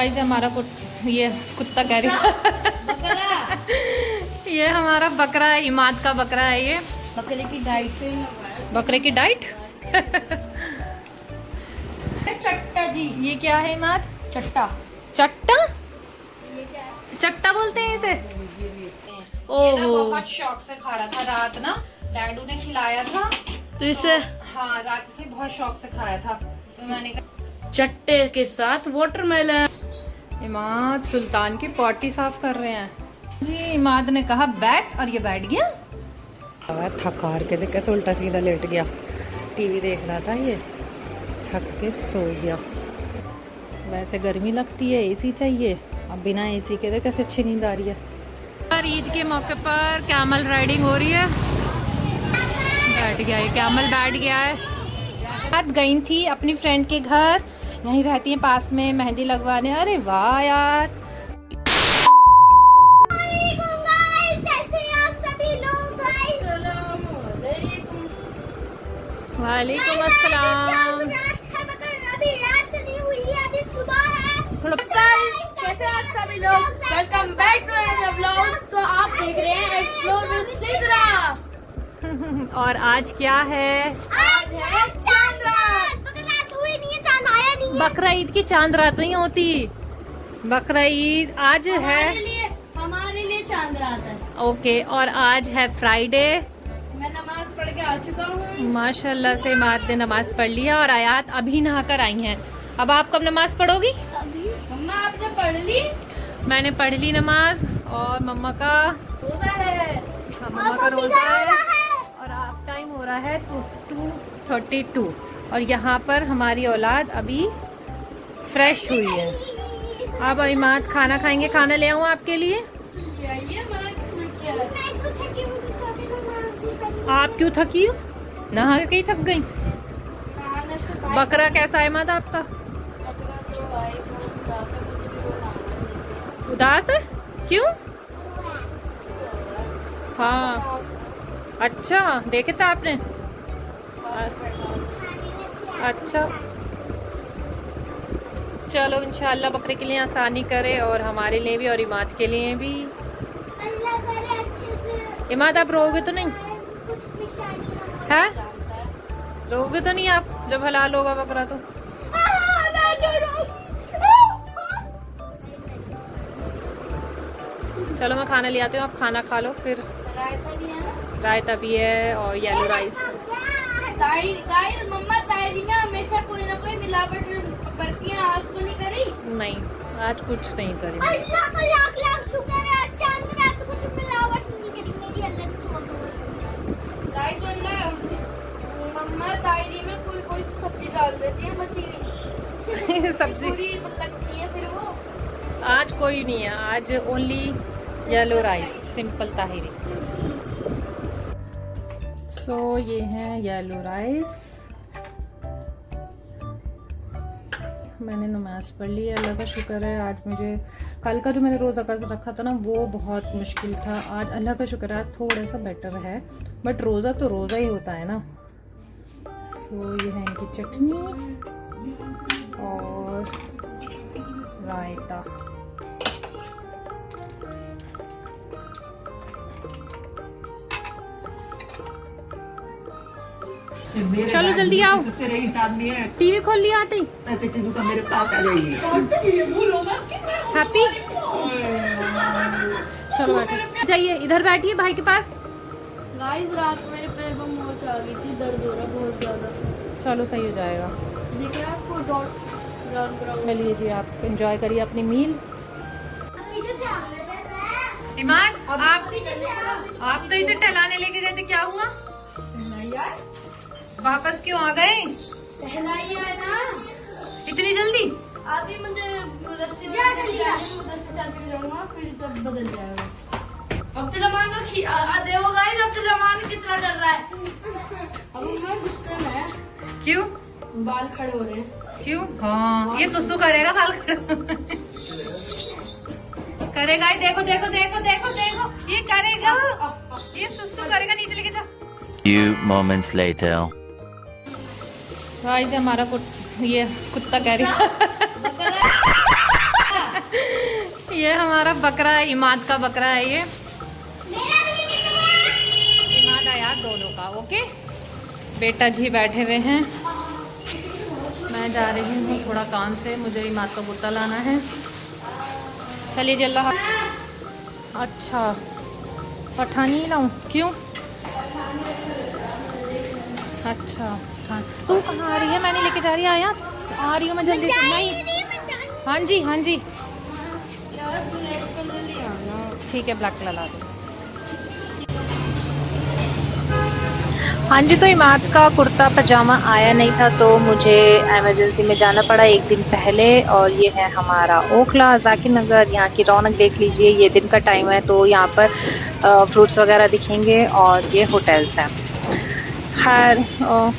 Guys हमारा ये कुत्ता कह रही ये हमारा बकरा है, इमाद का बकरा है ये। बकरे की डाइट पे बकरे की डाइट चट्टा जी। ये क्या है इमाद? चट्टा। चट्टा? ये क्या है? चट्टा बोलते हैं इसे। ओहो। बहुत शौक से खा रहा था रात ना, डैडू ने खिलाया था तो इसे हाँ रात से बहुत शौक से खाया था, तो मैंने कहा चट्टे के साथ वाटरमेलन। इमाद सुल्तान की पॉटी साफ कर रहे हैं जी। इमाद ने कहा बैठ और ये बैठ गया। थक हार के कैसे उल्टा सीधा लेट गया, टीवी देख रहा था ये, थक के सो गया। वैसे गर्मी लगती है, एसी चाहिए, अब बिना एसी के तो कैसे अच्छी नींद आ रही है। और ईद के मौके पर कैमल राइडिंग हो रही है। बैठ गया है कैमल, बैठ गया है। रात गई थी अपनी फ्रेंड के घर, यहीं रहती है पास में, मेहंदी लगवाने। अरे वाह यार, वालेकुम अस्सलाम। कैसे आप सभी लोग, welcome back to another vlog. तो आप देख रहे हैं एक्सप्लोर विद सिद्रा। और आज क्या है? आज है चांद रात। रात हुई नहीं है, चांद आया नहीं है। बकरा ईद की चांद रात नहीं होती, बकरा ईद आज है। हमारे लिए चांद रात है। ओके, और आज है फ्राइडे। मैं नमाज पढ़ के आ चुका हूँ माशाल्लाह से मात ने नमाज पढ़ लिया और आयात अभी नहाकर आई हैं। अब आप कब नमाज पढ़ोगी? अभी। मम्मा आपने पढ़ ली? मैंने पढ़ ली नमाज, और मम्मा का रोजा है। हाँ, मम्मा का रोजा है। और आप टाइम हो रहा है 2:32 और यहाँ पर हमारी औलाद अभी फ्रेश हुई है। अब इमाद खाना खाएंगे, खाना ले आऊँ आपके लिए? ये मना किसने किया? आप क्यों थकी हो? नहा के कहीं थक गई? नहाने से पहले बकरा कैसा है इमाद आपका? बकरा तो भाई बहुत उदास है, मुझे भी रोना आ रहा उदास है? क्यों? है। हाँ अच्छा, देखे थे आपने? अच्छा चलो इंशाल्लाह बकरे के लिए आसानी करे, और हमारे लिए भी और इमाद के लिए भी। अल्लाह करे अच्छे से। इमाद आप रोगे तो नहीं कुछ परेशानी है? रोगे तो नहीं आप जब हलाल होगा बकरा तो? चलो मैं खाना ले आती हूँ, आप खाना खा लो फिर। रायता भी है ना? रायता भी है और येलो राइस। मम्मा तायरी में हमेशा कोई ना कोई मिलावट करती है, आज तो नहीं करी? नहीं आज कुछ नहीं करी। अल्लाह का लाख लाख शुक्र है, आज चांद रात कुछ मिलावट नहीं करी मेरी अल्लाह की। राइस बनना मम्मा तायरी में कोई कोई सब्जी डाल देती है, मछली सब्जी पूरी लगती है फिर वो। आज कोई नहीं है, आज ओनली येलो राइस, सिंपल ताहिरी। सो ये है येलो राइस। मैंने नमाज पढ़ ली है, अल्लाह का शुक्र है। आज मुझे कल का जो मैंने रोज़ा रखा था ना वो बहुत मुश्किल था, आज अल्लाह का शुक्र है आज थोड़ा सा बेटर है, बट रोज़ा तो रोज़ा ही होता है ना। सो ये है इनकी चटनी और रायता। चलो जल्दी आओ, सबसे रईस आदमी है। टीवी खोल लिया आते ही। ऐसे चीजों का मेरे पास आ जाइए। हैप्पी चलो बैठो, जाइए इधर बैठिए भाई के पास। गाइस रात को मेरे पैर में मोच आ गई थी, दर्द हो रहा बहुत ज्यादा। चलो सही हो जाएगा। दिख रहा है आपको डॉट ब्राउन ब्राउन? चलिए जी आप एंजॉय करिए अपनी मील। इमाद आप तो इधर टहलाने लेके गए थे, क्या हुआ? यार वापस क्यों आ गए पहनाइए है ना इतनी जल्दी? अभी मुझे रस्सी चल के जाऊंगा, फिर सब बदल जाएगा। अब्दुलरहमान को देखो गाइस, अब्दुलरहमान कितना डर रहा है। अब मैं गुस्से में। क्यों? बाल खड़े हो रहे हैं। क्यों? हाँ ये सुसु करेगा बाल करेगा ही, देखो देखो देखो देखो देखो ये करेगा, ये सुसु करेगा, नीचे लेके जा। Few moments later. गाइस हमारा ये कुत्ता कह रही ये हमारा बकरा है, इमाद का बकरा है ये। इमाद आया दोनों का। ओके, बेटा जी बैठे हुए हैं, मैं जा रही हूँ थोड़ा काम से, मुझे इमाद का कुर्ता लाना है। चलिए जी, अल्लाह। अच्छा, पठानी ही लाऊं? क्यों? अच्छा, हाँ। तू कहाँ आ रही है? मैं नहीं लेके जा रही। आया आ रही हूँ मैं जल्दी से। नहीं, हाँ जी हाँ जी, ठीक है, ब्लैक कलर ला दो। हाँ जी, तो इमाद का कुर्ता पजामा आया नहीं था तो मुझे इमरजेंसी में जाना पड़ा एक दिन पहले। और ये है हमारा ओखला जाकिर नगर। यहाँ की रौनक देख लीजिए, ये दिन का टाइम है तो यहाँ पर फ्रूट्स वगैरह दिखेंगे और ये होटल्स हैं। खैर,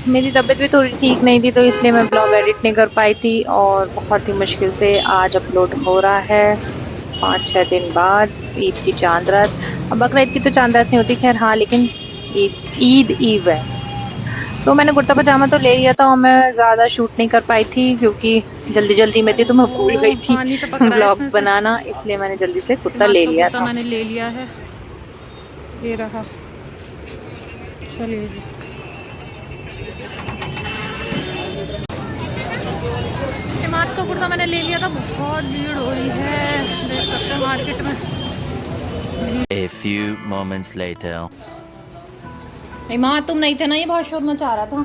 मेरी तबीयत भी थोड़ी ठीक नहीं थी तो इसलिए मैं ब्लॉग एडिट नहीं कर पाई थी और बहुत ही मुश्किल से आज अपलोड हो रहा है 5-6 दिन बाद ईद की चांद रात। अब बकरीद की तो चांद रात नहीं होती, खैर हाँ, लेकिन ईद ईव है। तो मैंने कुर्ता पजामा तो ले लिया था और मैं ज़्यादा शूट नहीं कर पाई थी क्योंकि जल्दी जल्दी में थी तो मैं भूल गई थी ब्लॉग बनाना, इसलिए मैंने जल्दी से कुर्ता ले लिया था। मैंने ले लिया है, ये रहा। चलिए जी, इमाद का कुर्ता मैंने ले लिया था। बहुत भीड़ हो रही है, देख सकते हैं मार्केट में। A few moments later. Imad तुम नहीं थे ना, ये बहुत शोर मचा रहा था।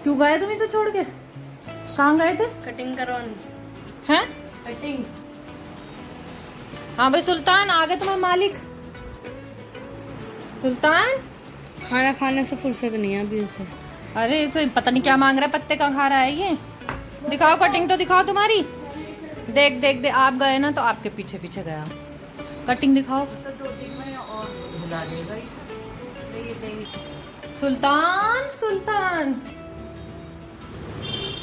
क्यों गए तुम इसे छोड़ के? कहाँ गए थे? कटिंग करवानी हैं? कटिंग। हाँ भाई सुल्तान, आ गए तुम्हारे मालिक। सुल्तान, खाना खाने से फुर्सत नहीं है अभी उसे। अरे इसे पता नहीं क्या मांग रहा है, पत्ते का खा रहा है ये। दिखाओ कटिंग तो दिखाओ तुम्हारी। देख देख देख, आप गए ना तो आपके पीछे पीछे गया। कटिंग दिखाओ। सुल्तान सुल्तान,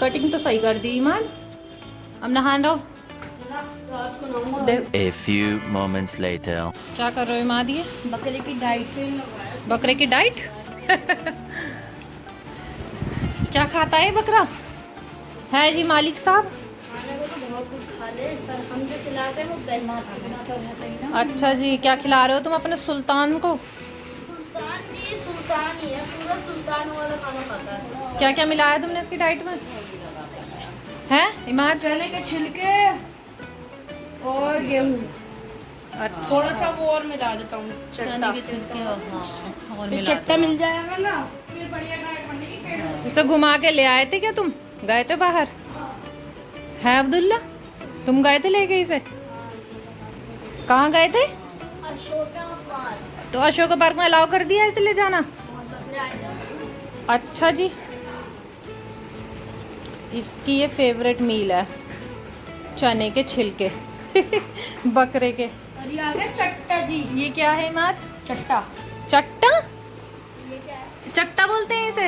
कटिंग तो सही कर दी इमाद। अब नहान रहो। रात को नहाऊंगा। देख A few moments later. क्या कर रहे हो इमाद? ये बकरे की डाइट पे लगाया। बकरे की डाइट क्या खाता है बकरा? है जी मालिक साहब। खाने को तो बहुत कुछ खा ले, पर हम जो खिलाते हैं वो बेस्ट खाते हैं। अच्छा जी, क्या खिला रहे हो तुम अपने सुल्तान को? सुल्तान जी सुल्तान ही है, पूरा सुल्तान वाला खाना खाता है। क्या क्या मिलाया तुमने इसकी डाइट में? है इमाद? चने के छिलके और गेहूँ, अच्छा, थोड़ा सा वो और मिला देता हूँ। चने के छिलके, हाँ, और फिर मिला चट्टा मिल जाएगा ना, फिर बढ़िया डाइट बनेगी। पेट उसे घुमा के ले आए थे क्या तुम? गए थे बाहर? है अब्दुल्ला, तुम गए थे लेके इसे? कहाँ गए थे? अशोका पार्क। तो अशोक पार्क में अलाउ कर दिया इसे ले जाना? अच्छा जी, इसकी ये फेवरेट मील है, चने के छिलके बकरे के। और ये आ गया चट्टा जी। ये क्या है इमाद? चट्टा। चट्टा? ये क्या है? चट्टा बोलते हैं इसे?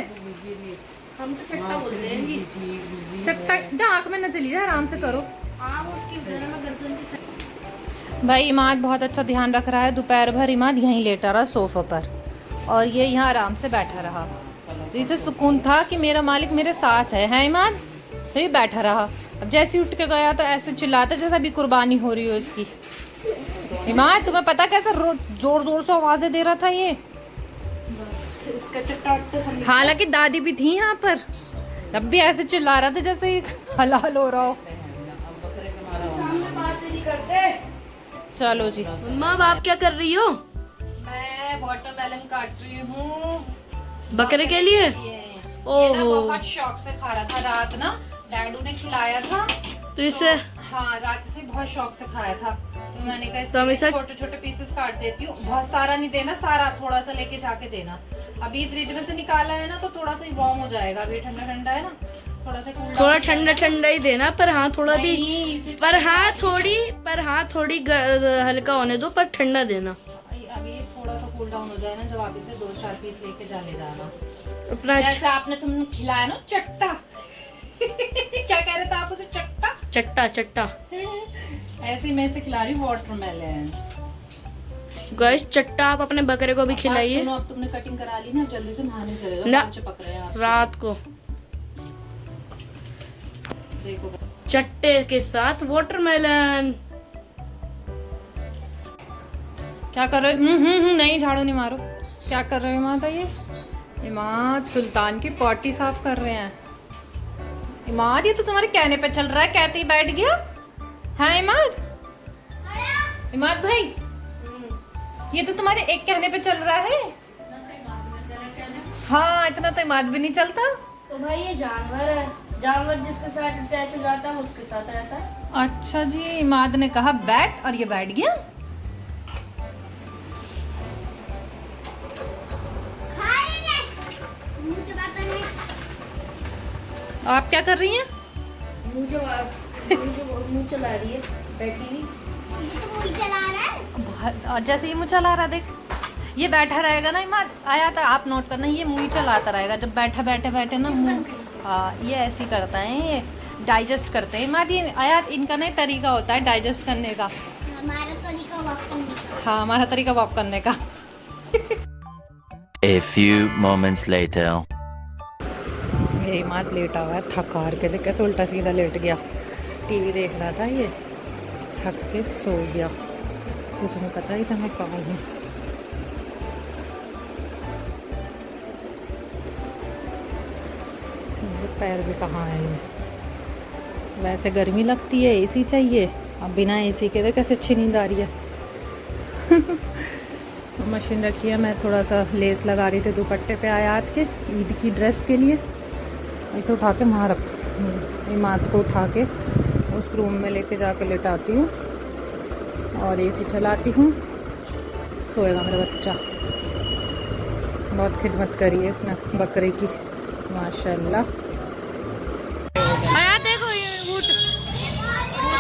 हम तो चट्टा बोलते हैं। चट्टा जा, आँख में न चली जा, आराम से करो। हाँ, वो उसकी वजह में गर्दन की साइड। भाई इमाद बहुत अच्छा ध्यान रख रहा है। दोपहर भर इमाद यहीं लेटा रहा सोफे पर और ये यहाँ आराम से बैठा रहा, तो इसे सुकून था कि मेरा मालिक मेरे साथ है इमाद। तो ये बैठा रहा। अब जैसे उठ के गया तो ऐसे चिल्लाता जैसे अभी कुर्बानी हो रही हो इसकी। इमाद तुम्हें पता कैसे जोर जोर से आवाजें दे रहा था ये? इसका चट्टा वट्टा समझ। हालांकि दादी भी थी यहाँ पर, तब भी ऐसे चिल्ला रहा था जैसे ये हलाल हो रहा हो। सामने बात नहीं करते। चलो जी, मम्मा आप क्या कर रही हो? मैं वाटरमेलन काट रही हूँ बकरे के लिए। ये ना ओहो। बहुत शौक से खा रहा था रात ना, डैडू ने खिलाया था तो इसे हाँ, रात से बहुत शौक से खाया था तो मैंने कहा तो हम इसके इसे- छोटे छोटे पीसेस काट देती हूँ। बहुत सारा नहीं देना, सारा थोड़ा सा लेके जाके देना। अभी फ्रिज में से निकाला है ना तो थोड़ा सा वार्म हो जाएगा, अभी ठंडा ठंडा है ना, थोड़ा सा cool थोड़ा down ठंडा ठंडा ही देना, पर हाँ थोड़ा भी, नहीं, इसे पर हाँ थोड़ी हल्का होने दो, पर ठंडा देना। अभी थोड़ा सा कूल डाउन हो जाए ना, जब आप इसे 2-4 पीस लेके जाने जाना। अपना जैसे आपने तुमने खिलाया ना चट्टा क्या कह रहे थे आप उसे? चट्टा चट्टा चट्टा। ऐसे ही मैं इसे खिला रही हूँ वाटरमेलन। गाइस चट्टा आप अपने बकरे को भी खिलाइए। सुनो, अब तुमने कटिंग करा ली ना, जल्दी से नहाने चले जाओ, ना। बच्चे पक रहे हैं आप। रात को देखो चट्टे के साथ वाटरमेलन। क्या कर रहे हो? नहीं, झाड़ू नहीं मारो। क्या कर रहे हो इमाद? ये इमाद सुल्तान की पॉटी साफ कर रहे हैं। इमाद ये तो तुम्हारे कहने पे चल रहा है, कहते ही बैठ गया। हाँ इमाद, इमाद भाई ये तो तुम्हारे एक कहने पे चल रहा है। हाँ इतना तो इमाद भी नहीं चलता। तो भाई ये जानवर है, जानवर जिसके साथ अटैच हो जाता है वो उसके साथ रहता है। अच्छा जी, इमाद ने कहा बैठ और ये बैठ गया। आप क्या कर रही हैं? मुंह चला रही है बैठी हुई। बहुत जैसे ये मुँह चला रहा, देख ये बैठा रहेगा ना इमाद, आया था आप नोट करना, ये मुँह ही चलाता रहेगा जब बैठा बैठे ना मुँह। हाँ ये ऐसे ही करता है, ये डाइजेस्ट करते हैं इमाद। ये आया इनका ना तरीका होता है डाइजेस्ट करने का। हमारा तरीका वॉक करने का। हाँ हमारा तरीका वॉक करने का। A few moments later. ये इमाद लेटा हुआ है थक हार के, देख कैसे उल्टा सीधा लेट गया। टीवी देख रहा था, ये थक के सो गया। कुछ नहीं पता इसे मैं कहाँ हूँ। पैर भी कहाँ है। वैसे गर्मी लगती है, एसी चाहिए। अब बिना एसी के देख कैसे अच्छी नींद आ रही है। मशीन रखी है, मैं थोड़ा सा लेस लगा रही थी दुपट्टे पे आयात के ईद की ड्रेस के लिए। इसे उठा के वहाँ रख, इमाद को उठा के उस रूम में लेके जाके लेटाती हूँ और एसी चलाती हूँ। सोएगा मेरा बच्चा। बहुत खिदमत करी है इसने बकरे की, माशाल्लाह। आया देखो ये ऊँट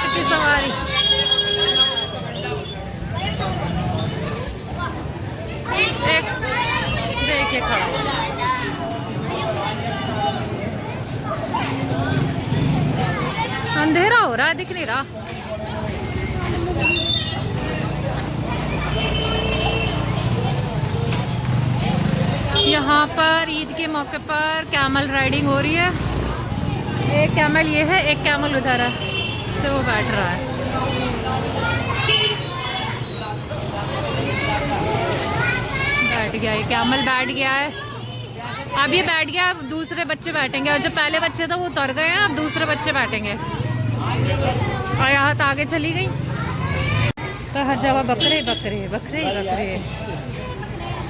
की सवारी। देखिए खड़ा अंधेरा हो रहा है, दिख नहीं रहा। यहाँ पर ईद के मौके पर कैमल राइडिंग हो रही है। एक कैमल ये है, एक कैमल उधर है, तो वो बैठ रहा है। बैठ गया ये कैमल, बैठ गया है। अब ये बैठ गया, अब दूसरे बच्चे बैठेंगे। और जो पहले बच्चे थे वो उतर गए हैं, अब दूसरे बच्चे बैठेंगे। और यहाँ तो आगे चली गई। तो हर जगह बकरे बकरे बकरे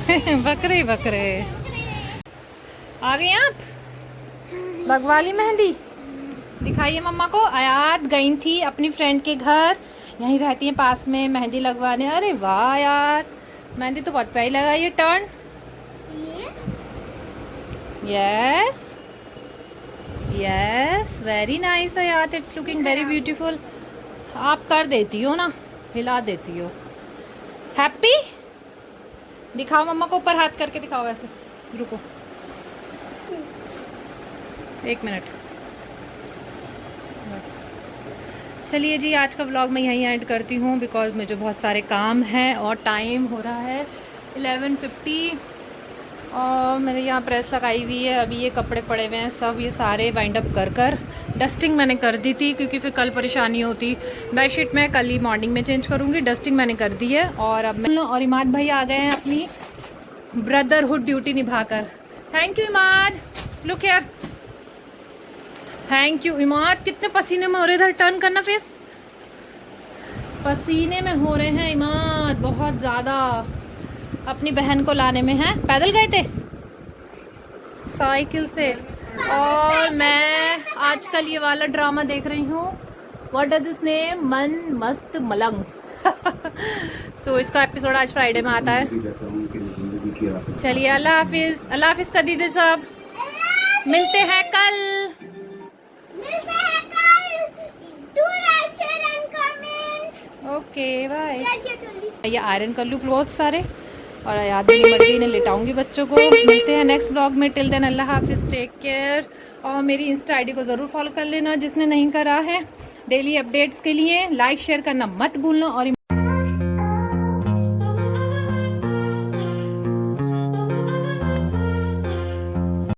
बकरे बकरे बकरे। आ गए आप? लगवा ली मेहंदी? दिखाइए मम्मा को। आयात गई थी अपनी फ्रेंड के घर, यहीं रहती है पास में, मेहंदी लगवाने। अरे वाह यार, मेहंदी तो बहुत प्यारी लगाई है। Turn. Yes yes, very nice आयात, इट्स लुकिंग वेरी ब्यूटीफुल। आप कर देती हो ना, हिला देती हो। हैप्पी? दिखाओ मम्मा को, ऊपर हाथ करके दिखाओ वैसे। रुको 1 मिनट बस। चलिए जी, आज का व्लॉग मैं यहीं एंड करती हूँ, बिकॉज मुझे बहुत सारे काम हैं और टाइम हो रहा है 11:50। और मैंने यहाँ प्रेस लगाई हुई है, अभी ये कपड़े पड़े हुए हैं सब, ये सारे वाइंड अप कर डस्टिंग मैंने कर दी थी, क्योंकि फिर कल परेशानी होती। बेडशीट मैं कल ही मॉर्निंग में चेंज करूँगी, डस्टिंग मैंने कर दी है। और अब मैं और इमाद भाई आ गए हैं अपनी ब्रदरहुड ड्यूटी निभाकर। Thank you Imad, look here. Thank you Imad. कितने पसीने में हो रहे, इधर टर्न करना फेस। पसीने में हो रहे हैं इमाद बहुत ज़्यादा, अपनी बहन को लाने में। हैं पैदल गए थे? साइकिल से। और मैं आजकल ये वाला ड्रामा देख रही हूँ, व्हाट इज दिस नेम, मन मस्त मलंग। सो इसका एपिसोड आज फ्राइडे में आता है। चलिए अल्लाह हाफिज़। अल्लाह हाफिज़ कर दीजिए सब। मिलते हैं कल। Okay bye. ये आयरन कर लूँ बहुत सारे, और याद नहीं मर गई, इन्हें लिटाऊंगी बच्चों को। मिलते हैं नेक्स्ट ब्लॉग में। टिल देन अल्लाह हाफिज़, टेक केयर। और मेरी इंस्टा आईडी को ज़रूर फॉलो कर लेना जिसने नहीं करा है। डेली अपडेट्स के लिए लाइक शेयर करना मत भूलना। और